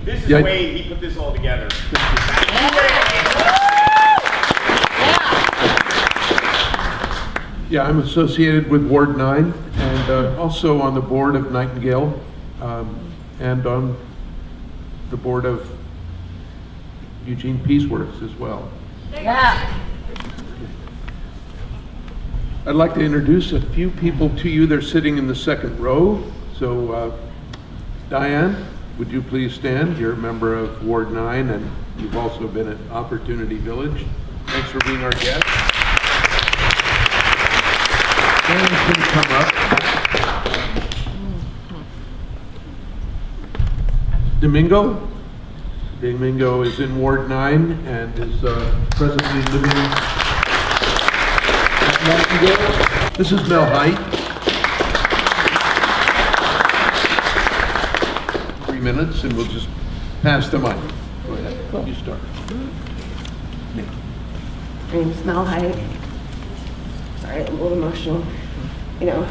This is Wade. He put this all together. Yeah, I'm associated with Ward 9 and also on the board of Nightingale and on the board of Eugene Peaceworks as well. Yeah. I'd like to introduce a few people to you. They're sitting in the second row. So Diane, would you please stand? You're a member of Ward 9 and you've also been at Opportunity Village. Thanks for being our guest. Dan can come up. Domingo? Domingo is in Ward 9 and is presently living at Nightingale. This is Mel Height. 3 minutes and we'll just pass the mic. Go ahead, cool. You start. My name's Mel Height. Sorry, I'm a little emotional. You know,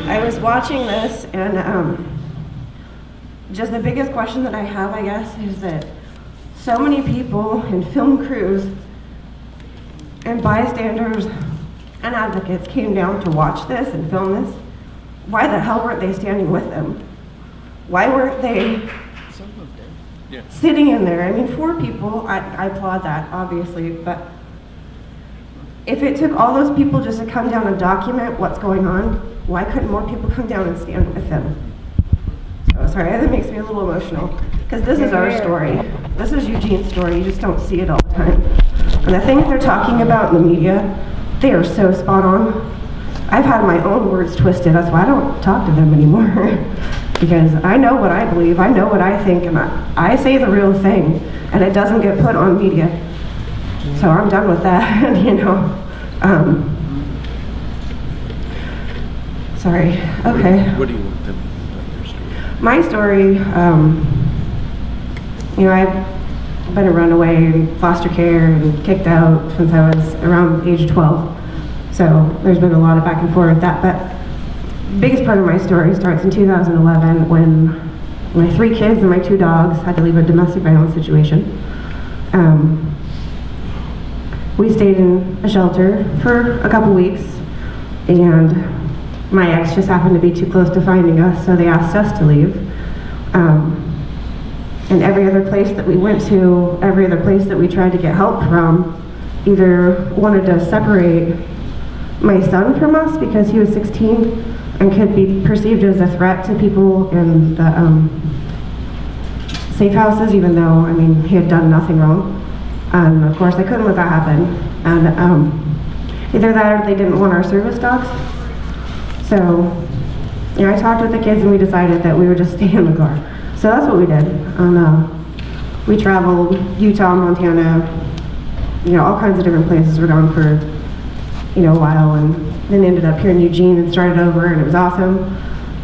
I was watching this and just the biggest question that I have, I guess, is that so many people and film crews and bystanders and advocates came down to watch this and film this. Why the hell weren't they standing with them? Why weren't they sitting in there? I mean, 4 people, I applaud that, obviously, but if it took all those people just to come down and document what's going on, why couldn't more people come down and stand with them? So sorry, that makes me a little emotional, because this is our story. This is Eugene's story, you just don't see it all the time. And the things they're talking about in the media, they are so spot on. I've had my own words twisted, that's why I don't talk to them anymore. Because I know what I believe, I know what I think, and I say the real thing, and it doesn't get put on media. So I'm done with that, you know. Sorry, okay. What do you want them to know about your story? My story, you know, I've been a runaway in foster care and kicked out since I was around the age of 12. So there's been a lot of back and forth with that, but the biggest part of my story starts in 2011 when my 3 kids and my 2 dogs had to leave a domestic violence situation. We stayed in a shelter for a couple weeks, and my ex just happened to be too close to finding us, so they asked us to leave. And every other place that we went to, every other place that we tried to get help from, either wanted to separate my son from us because he was 16 and could be perceived as a threat to people in the safe houses, even though, I mean, he had done nothing wrong. And of course, I couldn't let that happen. And either that or they didn't want our service dogs. So, you know, I talked with the kids and we decided that we would just stay in the car. So that's what we did. And we traveled Utah, Montana, you know, all kinds of different places. We're gone for, you know, a while, and then ended up here in Eugene and started over, and it was awesome.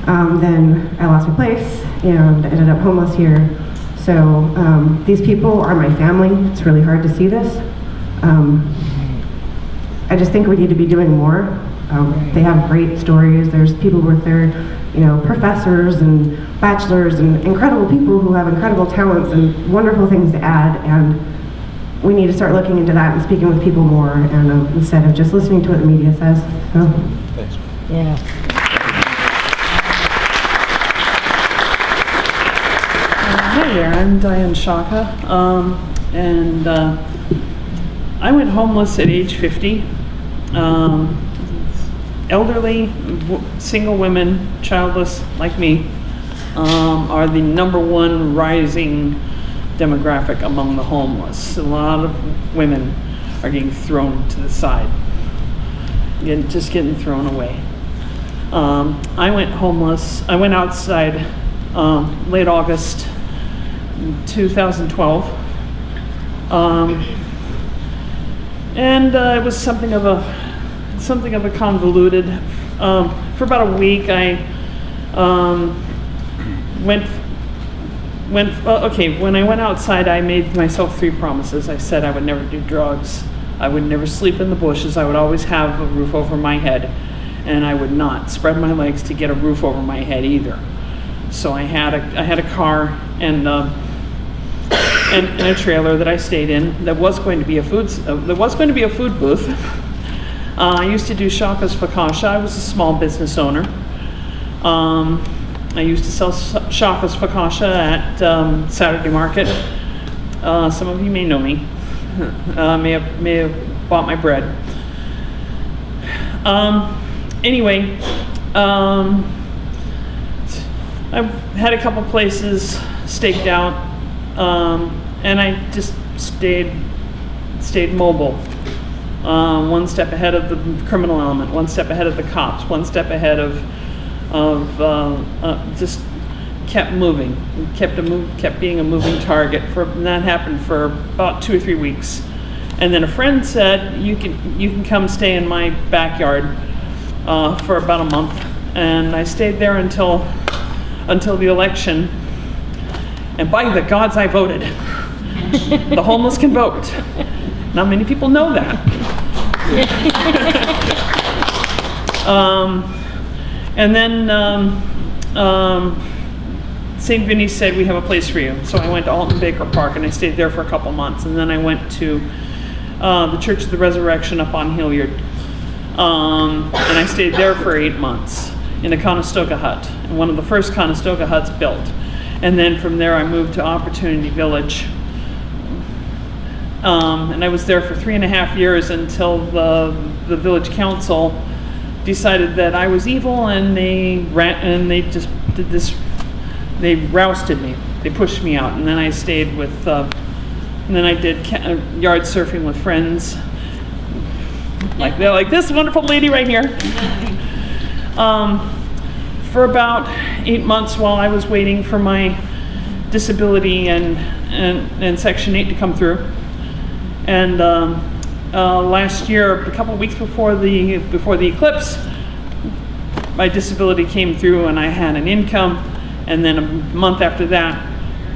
Then I lost my place and ended up homeless here. So these people are my family. It's really hard to see this. I just think we need to be doing more. They have great stories. There's people with their, you know, professors and bachelors and incredible people who have incredible talents and wonderful things to add. And we need to start looking into that and speaking with people more, and instead of just listening to what the media says. So. Thanks. Yeah. Hi there, I'm Diane Shaka, and I went homeless at age 50. Elderly, single women, childless like me, are the #1 rising demographic among the homeless. A lot of women are getting thrown to the side, just getting thrown away. I went homeless. I went outside late August 2012, and it was something of a convoluted. For about a week, I when I went outside, I made myself 3 promises. I said I would never do drugs, I would never sleep in the bushes, I would always have a roof over my head, and I would not spread my legs to get a roof over my head either. So I had a car and a trailer that I stayed in that was going to be a food booth. I used to do shakas focaccia. I was a small business owner. I used to sell shakas focaccia at Saturday Market. Some of you may know me. May have bought my bread. Anyway, I've had a couple places staked out, and I just stayed mobile. One step ahead of the criminal element, one step ahead of the cops, one step ahead of just kept moving, kept being a moving target. And that happened for about 2 or 3 weeks, and then a friend said, "You can come stay in my backyard for about a month," and I stayed there until the election. And by the gods, I voted. The homeless can vote. Not many people know that. And then St. Vinny said, "We have a place for you." So I went to Alton Baker Park and I stayed there for a couple months. And then I went to the Church of the Resurrection up on Hilliard. And I stayed there for 8 months in a Conestoga hut, and one of the first Conestoga huts built. And then from there I moved to Opportunity Village. And I was there for 3.5 years until the village council decided that I was evil, and they just did this. They rousted me. They pushed me out, and then I stayed with. And then I did yard surfing with friends, like this wonderful lady right here. For about 8 months while I was waiting for my disability and Section 8 to come through. And last year, a couple of weeks before the eclipse, my disability came through and I had an income. And then a month after that,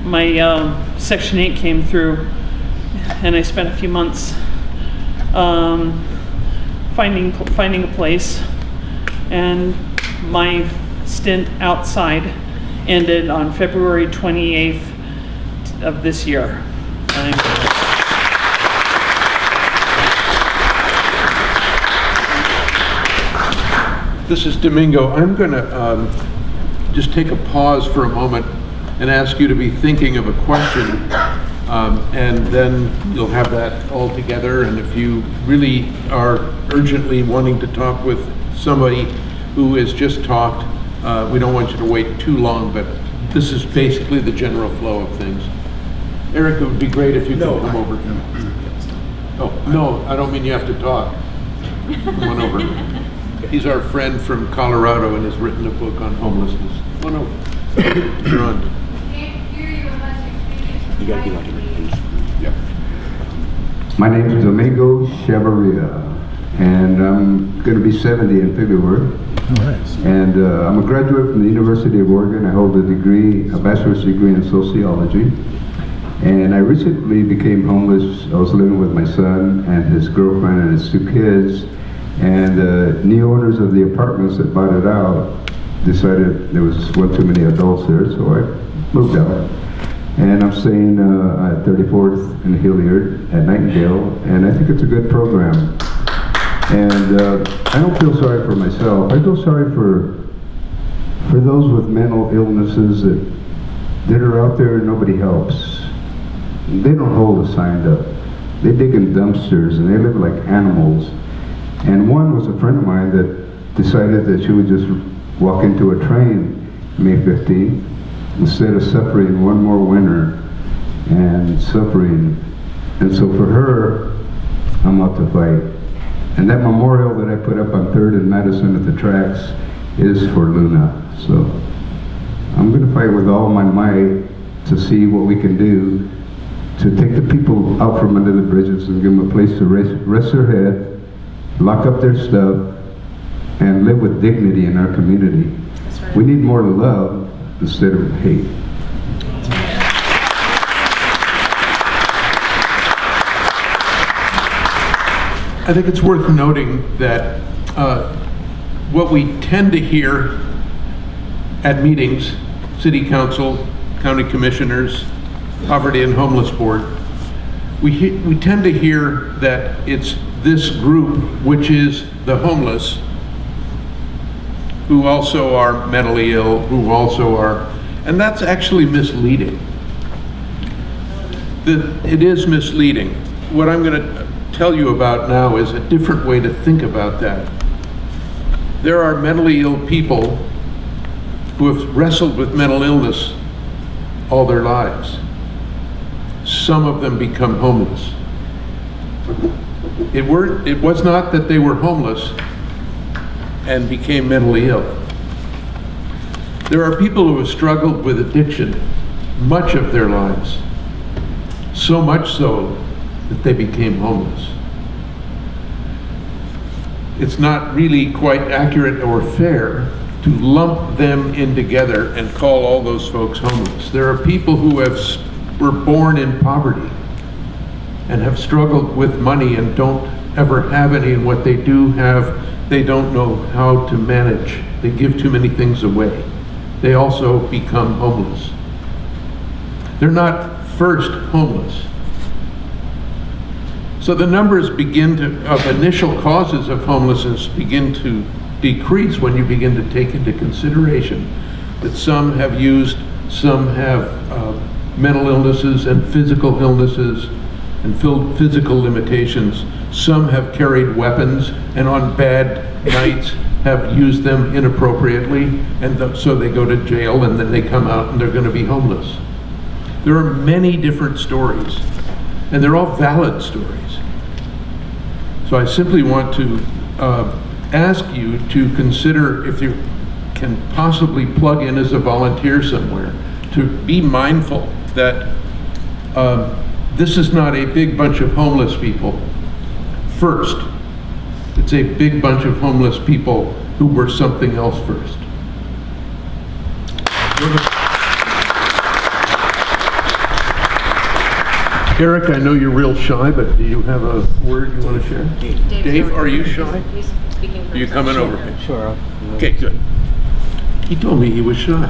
my Section 8 came through, and I spent a few months finding a place. And my stint outside ended on February 28th of this year. This is Domingo. I'm going to just take a pause for a moment and ask you to be thinking of a question, and then you'll have that all together. And if you really are urgently wanting to talk with somebody who has just talked, we don't want you to wait too long, but this is basically the general flow of things. Eric, it would be great if you could come over. Oh, no, I don't mean you have to talk. Come on over. He's our friend from Colorado and has written a book on homelessness. Come on over. You're on. You gotta be like him. Yeah. My name is Domingo Chavarria, and I'm going to be 70 in February. And I'm a graduate from the University of Oregon. I hold a bachelor's degree in sociology. And I recently became homeless. I was living with my son and his girlfriend and his 2 kids. And the new owners of the apartments that bought it out decided there was one too many adults there, so I moved out. And I'm staying at 34th and Hilliard at Nightingale, and I think it's a good program. And I don't feel sorry for myself. I feel sorry for those with mental illnesses that are out there and nobody helps. They don't hold a sign up. They dig in dumpsters and they live like animals. And one was a friend of mine that decided that she would just walk into a train May 15th instead of suffering one more winter and suffering. And so for her, I'm out to fight. And that memorial that I put up on 3rd and Madison at the tracks is for Luna. So I'm going to fight with all my might to see what we can do to take the people out from under the bridges and give them a place to rest their head, lock up their stuff, and live with dignity in our community. Right. We need more love instead of hate. I think it's worth noting that what we tend to hear at meetings city council, county commissioners, poverty and homeless board, we tend to hear that it's this group, which is the homeless, who also are mentally ill, who also are, and that's actually misleading. It is misleading. What I'm going to tell you about now is a different way to think about that. There are mentally ill people who have wrestled with mental illness all their lives. Some of them become homeless. It was not that they were homeless and became mentally ill. There are people who have struggled with addiction much of their lives, so much so that they became homeless. It's not really quite accurate or fair to lump them in together and call all those folks homeless. There are people who were born in poverty and have struggled with money and don't ever have any, and what they do have, they don't know how to manage. They give too many things away. They also become homeless. They're not first homeless. So the numbers of initial causes of homelessness begin to decrease when you begin to take into consideration that some have some have mental illnesses and physical illnesses and physical limitations. Some have carried weapons and on bad nights have used them inappropriately, and so they go to jail and then they come out and they're going to be homeless. There are many different stories, and they're all valid stories. So I simply want to ask you to consider, if you can possibly plug in as a volunteer somewhere, to be mindful that this is not a big bunch of homeless people first. It's a big bunch of homeless people who were something else first. Eric, I know you're real shy, but do you have a word you want to share? Dave, are you shy? He's speaking for Are you coming over? Sure. Okay, good. He told me he was shy.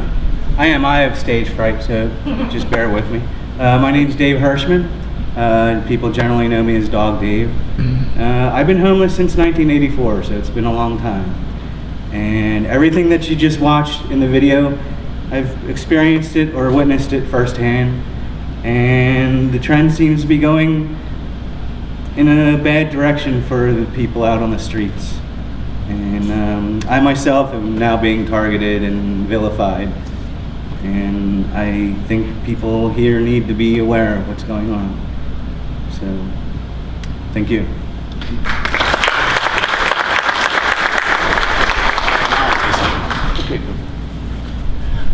I am. I have stage fright, so just bear with me. My name's Dave Hirschman. People generally know me as Dog Dave. I've been homeless since 1984, so it's been a long time. And everything that you just watched in the video, I've experienced it or witnessed it firsthand. And the trend seems to be going in a bad direction for the people out on the streets. And I myself am now being targeted and vilified. And I think people here need to be aware of what's going on. So, thank you.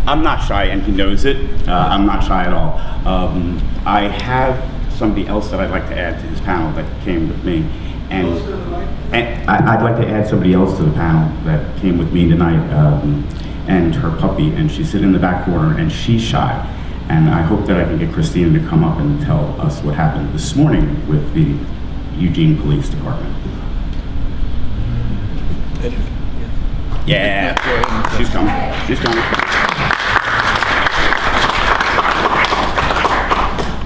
I'm not shy, and he knows it. I'm not shy at all. I have somebody else that I'd like to add to this panel that came with me. And I'd like to add somebody else to the panel that came with me tonight, and her puppy, and she's sitting in the back corner, and she's shy. And I hope that I can get Christina to come up and tell us what happened this morning with the Eugene Police Department. Yeah, she's coming. She's coming.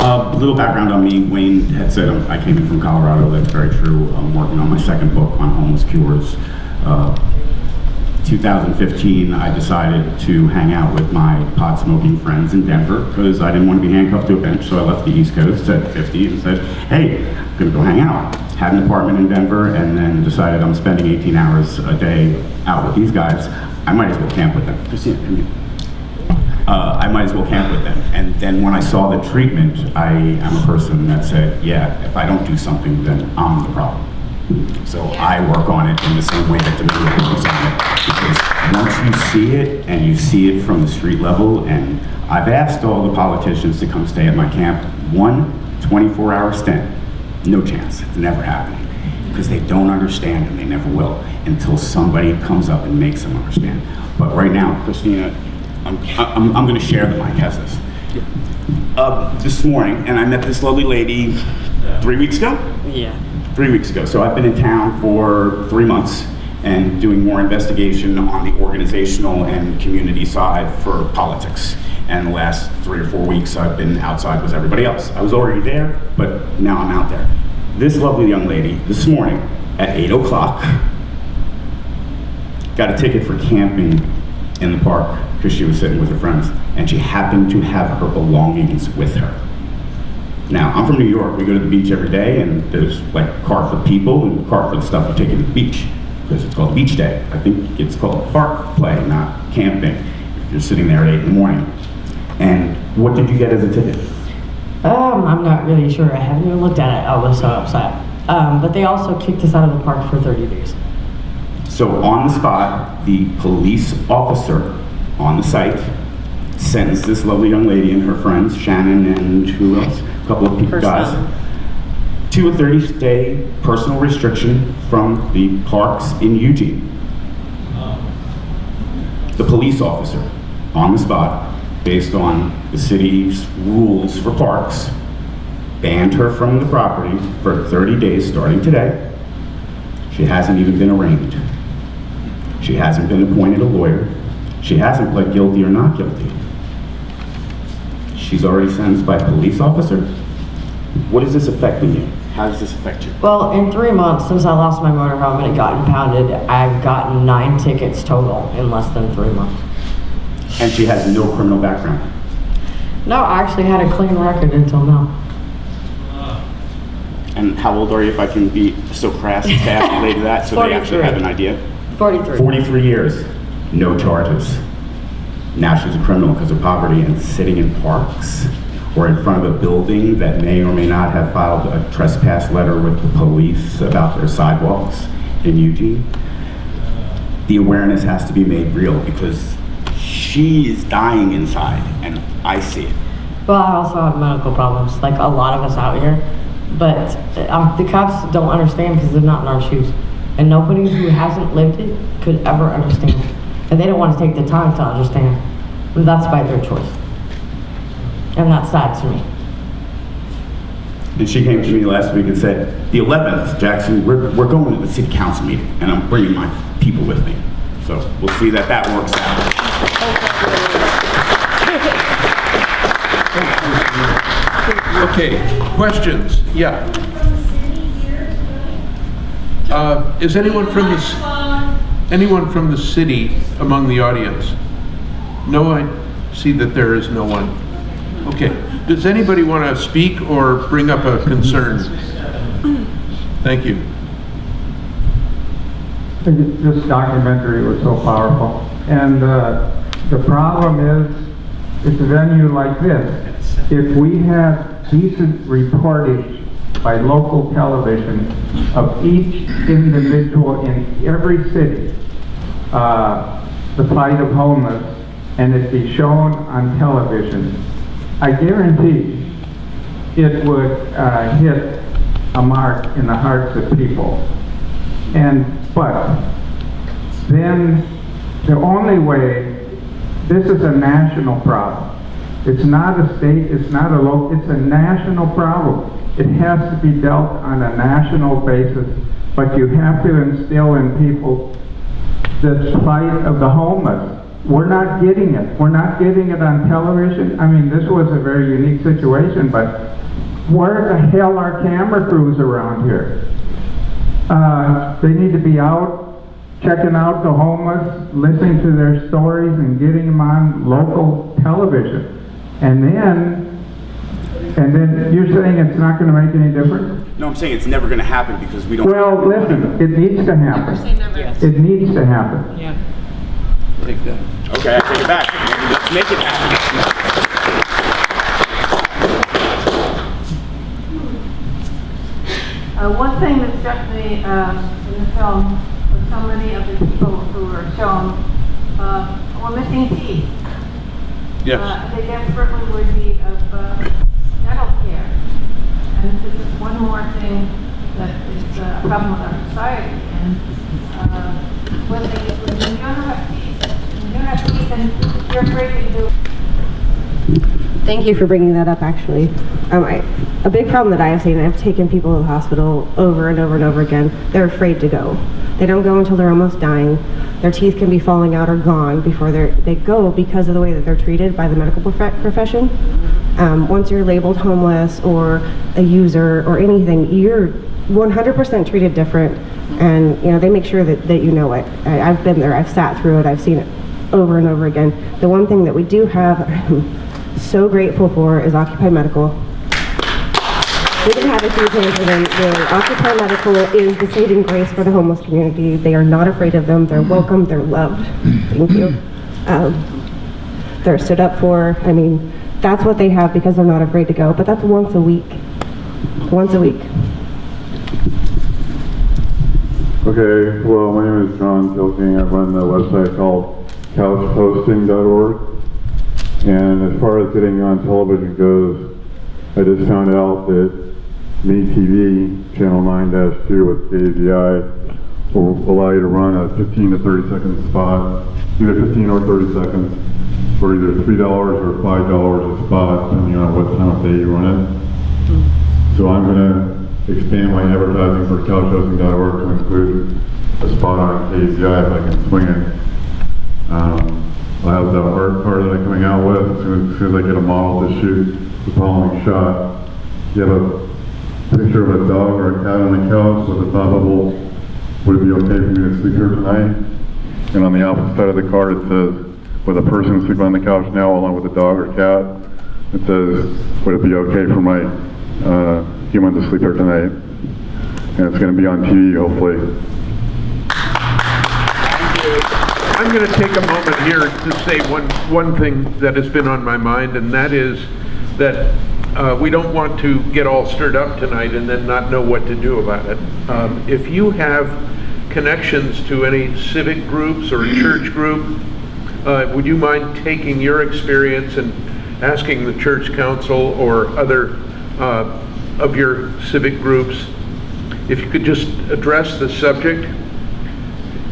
A little background on me. Wayne had said I came in from Colorado. That's very true. I'm working on my second book on homeless cures. 2015, I decided to hang out with my pot-smoking friends in Denver because I didn't want to be handcuffed to a bench, so I left the East Coast at 50 and said, hey, I'm going to go hang out. Had an apartment in Denver and then decided I'm spending 18 hours a day out with these guys. I might as well camp with them. Christina, I might as well camp with them. And then when I saw the treatment, I am a person that said, yeah, if I don't do something, then I'm the problem. So I work on it in the same way that the media works on it. Because once you see it, and you see it from the street level, and I've asked all the politicians to come stay at my camp, 24-hour stint, no chance, it's never happening. Because they don't understand, and they never will, until somebody comes up and makes them understand. But right now, Christina, I'm going to share the mic. Has this. This morning, and I met this lovely lady 3 weeks ago? Yeah. 3 weeks ago. So I've been in town for 3 months, and doing more investigation on the organizational and community side for politics. And the last 3 or 4 weeks I've been outside with everybody else. I was already there, but now I'm out there. This lovely young lady, this morning at 8 o'clock, got a ticket for camping in the park because she was sitting with her friends, and she happened to have her belongings with her. Now, I'm from New York. We go to the beach every day, and there's like a car for people and a car for the stuff we take to the beach, because it's called beach day. I think it's called park play, not camping. You're sitting there at 8 in the morning. And what did you get as a ticket? I'm not really sure. I haven't even looked at it. I was so upset. But they also kicked us out of the park for 30 days. So on the spot, the police officer on the site sentenced this lovely young lady and her friends, Shannon and who else? A couple of people, guys, to a 30-day personal restriction from the parks in Eugene. The police officer on the spot, based on the city's rules for parks, banned her from the property for 30 days starting today. She hasn't even been arraigned. She hasn't been appointed a lawyer. She hasn't pled guilty or not guilty. She's already sentenced by a police officer. What is this affecting you? How does this affect you? Well, in 3 months since I lost my motorhome and it got impounded, I've gotten 9 tickets total in less than 3 months. And she has no criminal background. No, I actually had a clean record until now. And how old are you, if I can be so crass to ask the lady that, so they actually 43. have an idea? 43. 43 years, no charges. Now she's a criminal because of poverty and sitting in parks or in front of a building that may or may not have filed a trespass letter with the police about their sidewalks in Eugene. The awareness has to be made real because she is dying inside and I see it. Well, I also have medical problems, like a lot of us out here. But the cops don't understand because they're not in our shoes. And nobody who hasn't lived it could ever understand. And they don't want to take the time to understand. And that's by their choice. And that's sad to me. And she came to me last week and said, the 11th, Jackson, we're going to the city council meeting and I'm bringing my people with me. So we'll see that that works out. Okay, questions? Yeah. Is anyone from the city among the audience? No, I see that there is no one. Okay. Does anybody want to speak or bring up a concern? Thank you. This documentary was so powerful. And the problem is, it's a venue like this. If we had decent reportage by local television of each individual in every city, the plight of homeless, and it be shown on television, I guarantee it would hit a mark in the hearts of people. But then the only way, this is a national problem. It's not a state, it's not a local, it's a national problem. It has to be dealt on a national basis, but you have to instill in people the plight of the homeless. We're not getting it. We're not getting it on television. I mean, this was a very unique situation, but where the hell are camera crews around here? They need to be out, checking out the homeless, listening to their stories and getting them on local television. And then you're saying it's not going to make any difference? No, I'm saying it's never going to happen because we don't. Well, listen, it needs to happen. It needs to happen. Yeah. Take that. Okay, I take it back. Let's make it happen. One thing that struck me in the film was so many of the people who were shown were missing teeth. Yes. They desperately were in need of dental care. And this is just one more thing that is a problem with our society. And when you don't have teeth, and you're afraid to do. Thank you for bringing that up, actually. A big problem that I have seen, I've taken people to the hospital over and over and over again, they're afraid to go. They don't go until they're almost dying. Their teeth can be falling out or gone before they go because of the way that they're treated by the medical profession. Once you're labeled homeless or a user or anything, you're 100% treated different, and they make sure that you know it. I've been there, I've sat through it, I've seen it over and over again. The one thing that we do have, I'm so grateful for, is Occupy Medical. We can have a few things for them. The Occupy Medical is the saving grace for the homeless community. They are not afraid of them. They're welcome. They're loved. Thank you. They're stood up for. I mean, that's what they have because they're not afraid to go. But that's once a week. Once a week. Okay, well, my name is John Tilking. I run the website called couchhosting.org. And as far as getting on television goes, I just found out that MeTV, Channel 9-2 with KVI, will allow you to run a 15 to 30 second spot, either 15 or 30 seconds, for either $3 or $5 a spot, depending on what time of day you run it. So I'm going to expand my advertising for couchhosting.org to include a spot on KVI if I can swing it. I have the art card that I'm coming out with. As soon as I get a model to shoot the following shot, you have a picture of a dog or a cat on the couch with a thought bubble, would it be okay for me to sleep here tonight? And on the opposite side of the card it says, with a person sleeping on the couch now along with a dog or cat, it says, would it be okay for my human to sleep here tonight? And it's going to be on TV, hopefully. I'm going to take a moment here to say one thing that has been on my mind, and that is that we don't want to get all stirred up tonight and then not know what to do about it. If you have connections to any civic groups or church group, would you mind taking your experience and asking the church council or other of your civic groups if you could just address the subject?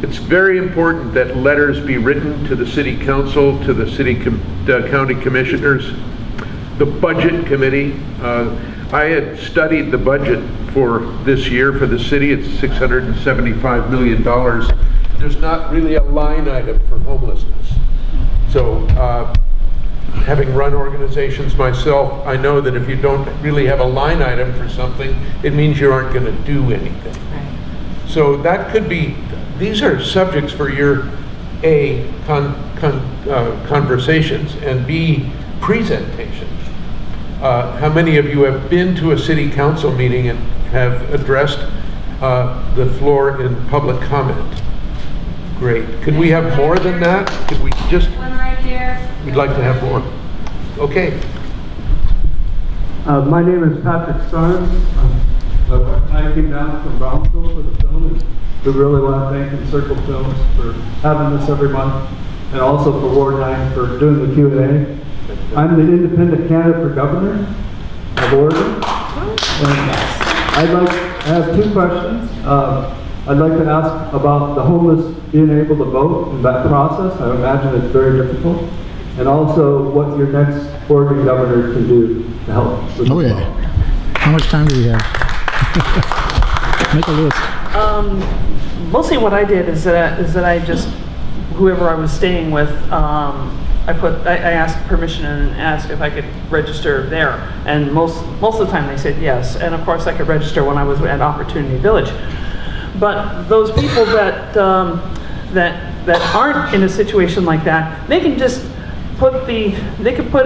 It's very important that letters be written to the city council, to the county commissioners, the budget committee. I had studied the budget for this year for the city. It's $675 million. There's not really a line item for homelessness. So having run organizations myself, I know that if you don't really have a line item for something, it means you aren't going to do anything. So that could be, these are subjects for your A, conversations, and B, presentations. How many of you have been to a city council meeting and have addressed the floor in public comment? Great. Could we have more than that? Could we just? One right here. We'd like to have more. Okay. My name is Patrick Starnes. I came down from Brownsville for the film, and we really want to thank Encircle Films for having this every month, and also for Ward 9 for doing the Q&A. I'm the independent candidate for governor of Oregon. And I have two questions. I'd like to ask about the homeless being able to vote in that process. I imagine it's very difficult. And also what your next Oregon governor can do to help with Oh yeah. How much time do we have? Make a list. Mostly what I did is that I just, whoever I was staying with, I asked permission and asked if I could register there, and most of the time they said yes. And of course I could register when I was at Opportunity Village. But those people that aren't in a situation like that, they can just put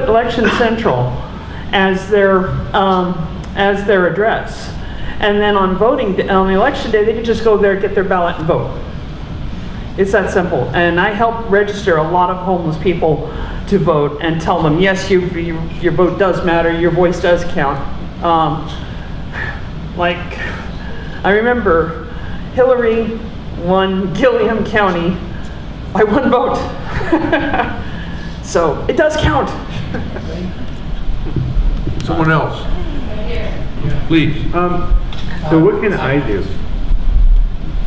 Election Central as their address, and then on the election day they can just go there, get their ballot and vote. It's that simple. And I help register a lot of homeless people to vote and tell them, yes, your vote does matter, your voice does count. Like, I remember Hillary won Gilliam County by 1 vote. So it does count. Someone else. Please. So what can I do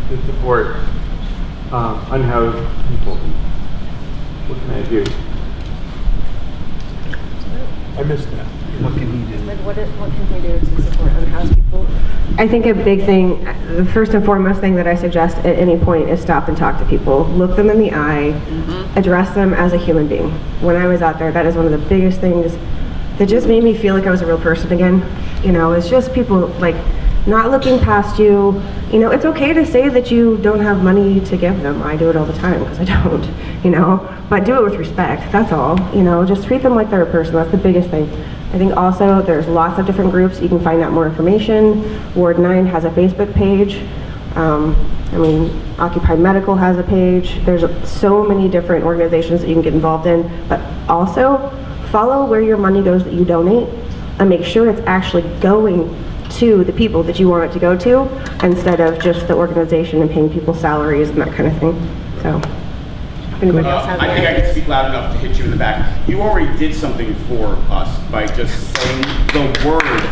to support unhoused people? What can I do? I missed that. What can he do? Like, what can we do to support unhoused people? I think a big thing, the first and foremost thing that I suggest at any point is stop and talk to people. Look them in the eye, address them as a human being. When I was out there, that is one of the biggest things that just made me feel like I was a real person again. You know, it's just people like not looking past you. You know, it's okay to say that you don't have money to give them. I do it all the time because I don't, you know, but do it with respect. That's all, you know, just treat them like they're a person. That's the biggest thing. I think also there's lots of different groups. You can find out more information. Ward 9 has a Facebook page. I mean, Occupy Medical has a page. There's so many different organizations that you can get involved in, but also follow where your money goes that you donate and make sure it's actually going to the people that you want it to go to instead of just the organization and paying people salaries and that kind of thing. So, if anybody else has I think I can speak loud enough to hit you in the back. You already did something for us by just saying the word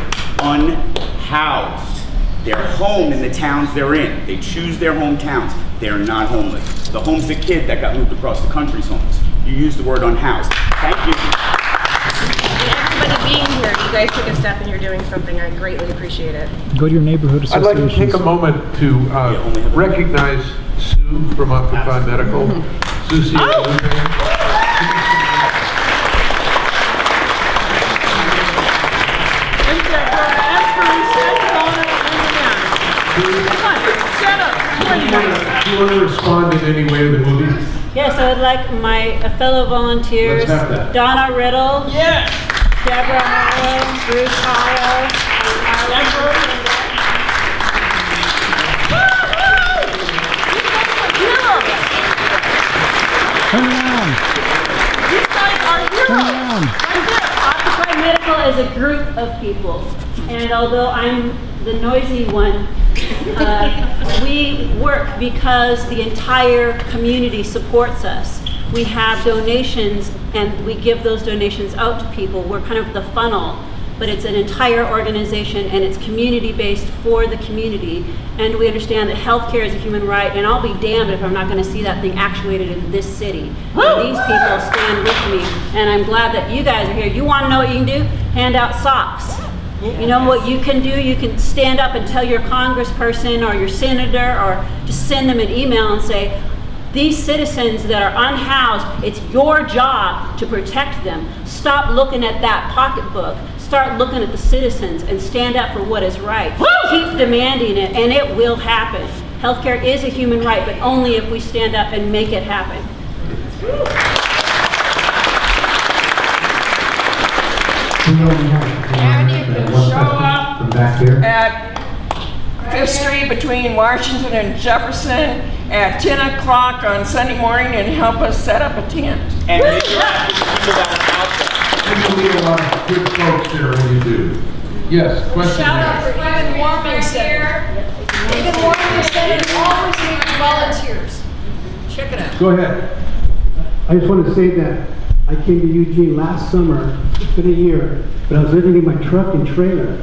unhoused. They're home in the towns they're in. They choose their hometowns. They're not homeless. The homesick kid that got moved across the country's homeless. You used the word unhoused. Thank you. Everybody being here, you guys took a step and you're doing something. I greatly appreciate it. Go to your neighborhood I'd like associations. to take a moment to recognize Sue from Occupy Medical. Susie. Do you want to respond in any way to the movie? Yes, I would like my fellow volunteers, Let's have that. Donna Riddle, Yes. Deborah Hollow, Bruce Hollow, and Arlen. Turn around. These guys are Turn heroes. around. Occupy Medical is a group of people, and although I'm the noisy one, we work because the entire community supports us. We have donations and we give those donations out to people. We're kind of the funnel, but it's an entire organization and it's community-based for the community. And we understand that healthcare is a human right, and I'll be damned if I'm not going to see that thing actuated in this city. And these people stand with me, and I'm glad that you guys are here. You want to know what you can do? Hand out socks. You know what you can do? You can stand up and tell your congressperson or your senator, or just send them an email and say, these citizens that are unhoused, it's your job to protect them. Stop looking at that pocketbook. Start looking at the citizens and stand up for what is right. Keep demanding it, and it will happen. Healthcare is a human right, but only if we stand up and make it happen. And you can show up From back here. at 5th Street between Washington and Jefferson at 10 o'clock on Sunday morning and help us set up a tent. And interact with people that are out there. You meet a lot of good folks there when you do. Yes, question Shout out there. for Even Warming Center. Even Warming Center always needs volunteers. Check it out. Go ahead. I just want to say that I came to Eugene last summer. It's been a year, but I was living in my truck and trailer,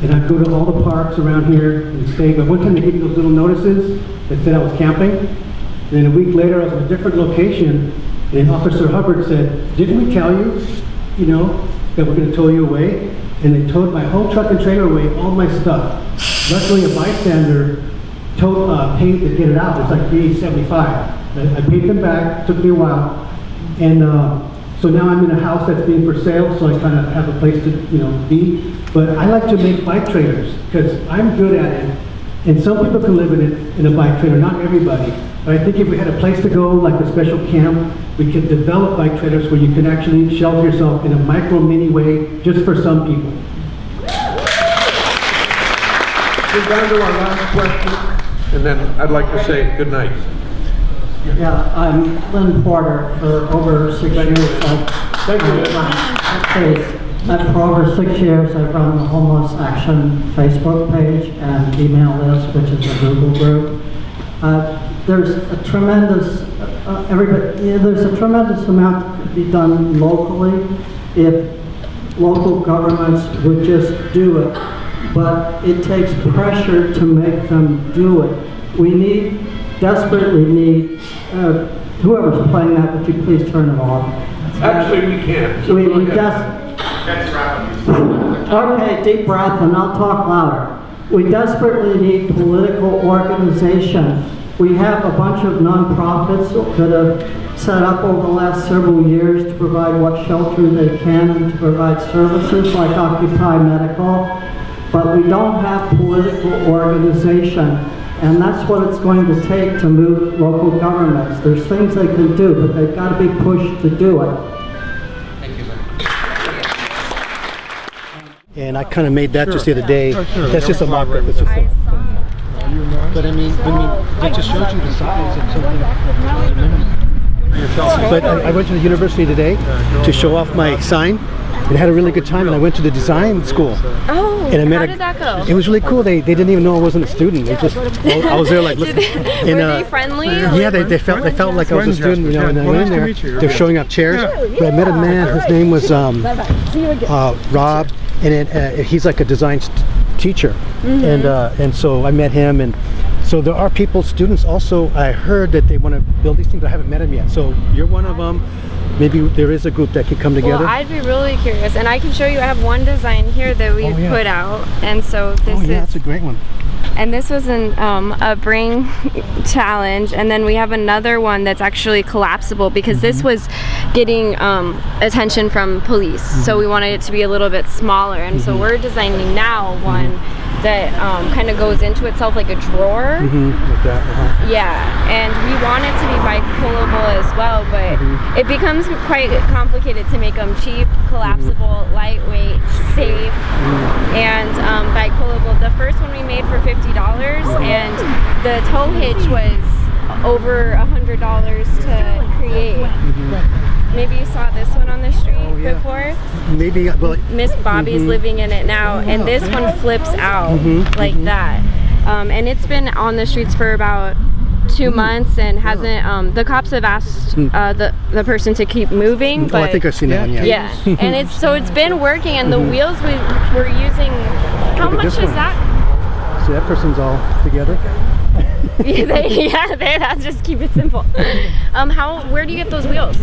and I'd go to all the parks around here and stay. But one time they gave me those little notices that said I was camping. And then a week later, I was in a different location, and Officer Hubbard said, "Didn't we tell you, you know, that we're going to tow you away?" And they towed my whole truck and trailer away, all my stuff. Luckily, a bystander paid to get it out. It's like $375. I paid them back. Took me a while, and so now I'm in a house that's being for sale. So I kind of have a place to, you know, be. But I like to make bike trailers because I'm good at it, and some people can live in a bike trailer. Not everybody. But I think if we had a place to go, like a special camp, we could develop bike trailers where you can actually shelter yourself in a micro mini way, just for some people. We're down to our last question, and then I'd like to say good night. Yeah, I'm Lynn Porter. For over 6 years, Thank you. For over 6 years, I've run the Homeless Action Facebook page and email list, which is a Google group. There's a tremendous, there's a tremendous amount that could be done locally if local governments would just do it. But it takes pressure to make them do it. We desperately need, whoever's playing that, would you please turn it off? Actually, we can't. We Okay, deep breath, and I'll talk louder. We desperately need political organization. We have a bunch of nonprofits that have set up over the last several years to provide what shelter they can and to provide services like Occupy Medical, but we don't have political organization, and that's what it's going to take to move local governments. There's things they can do, but they've got to be pushed to do it. And I kind of made that just the other day. That's just a mock-up. It's just but I mean, it just shows you the size of something. But I went to the university today to show off my sign and had a really good time. And I went to the design school. Oh, and I met how did that go? It was really cool. They didn't even know I wasn't a student. They just I was there like looking. Were they friendly? Yeah, they felt like I was a student. You know, and I went in there. They're showing up chairs. But I met a man. His name was Rob. And he's like a design teacher, and so I met him, and so there are students also. I heard that they want to build these things, but I haven't met him yet. So you're one of them. Maybe there is a group that could come together. Well, I'd be really curious, and I can show you. I have one design here that we put out, and so this is. That's a great one. And this was a bring challenge, and then we have another one that's actually collapsible because this was getting attention from police, so we wanted it to be a little bit smaller, and so we're designing now one that kind of goes into itself like a drawer. Like that, Yeah, and we want it to be bike pullable as well, but it becomes quite complicated to make them cheap, collapsible, lightweight, safe, and bike pullable. The first one we made for $50, and the tow hitch was over $100 to create. Maybe you saw this one on the street before? Maybe, well... Miss Bobby's living in it now, and this one flips out like that. And it's been on the streets for about 2 months and hasn't, the cops have asked the person to keep moving, but... I think I've seen that one, Yeah, and it's been working, and the wheels we're using, how much is that? See, that person's all together. That's just keep it simple. Where do you get those wheels?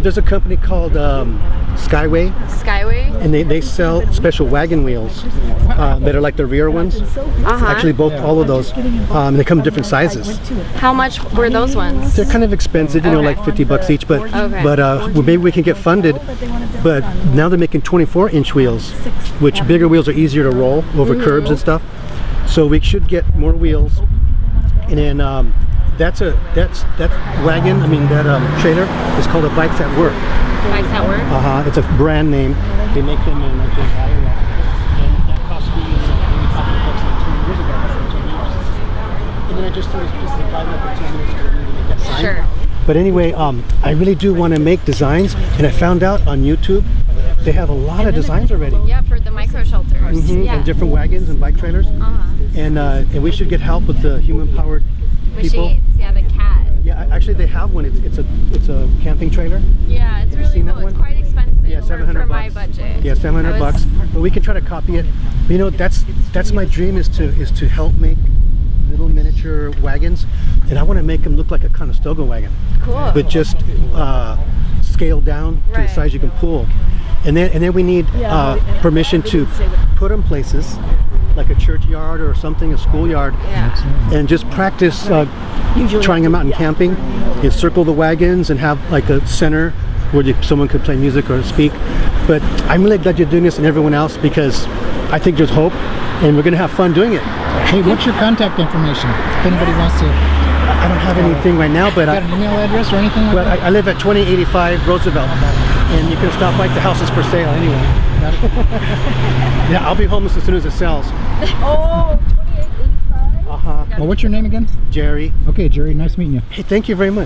There's a company called Skyway. Skyway? And they sell special wagon wheels that are like the rear ones. Actually, all of those. They come in different sizes. How much were those ones? They're kind of expensive, you know, like $50 each. But maybe we can get funded. But now they're making 24-inch wheels, which bigger wheels are easier to roll over curbs and stuff. So we should get more wheels. And then that wagon, that trailer is called a Bikes at Work. Bikes at Work? It's a brand name. They make them in Iowa. And that cost me maybe $500 like 2 years ago. And then I just thought it was just driving up for 2 years to make that sign. Sure. But anyway, I really do want to make designs, and I found out on YouTube they have a lot of designs already. Yeah, for the micro shelters. And different wagons and bike trailers. And we should get help with the human-powered people. Machines, yeah, the cat. Yeah, actually they have one. It's a camping trailer. Yeah, it's really cool. It's quite expensive. Yeah, $700 for my budget. Yeah, $700. But we can try to copy it. But, you know, that's my dream is to help make little miniature wagons, and I want to make them look like a Conestoga wagon. Cool. But just scaled down to the size you can pull. And then we need permission to put them places like a churchyard or something, a schoolyard, and just practice trying them out in camping. You circle the wagons and have like a center where someone could play music or speak. But I'm really glad you're doing this and everyone else, because I think there's hope and we're going to have fun doing it. Hey, what's your contact information if anybody wants to? I don't have anything right now, but got an email address or anything like that? I live at 2085 Roosevelt, and you can stop by. The house is for sale anyway. Yeah, I'll be homeless as soon as it sells. Oh, 2885? Well, what's your name again? Jerry. Okay, Jerry, nice meeting you. Hey, thank you very much.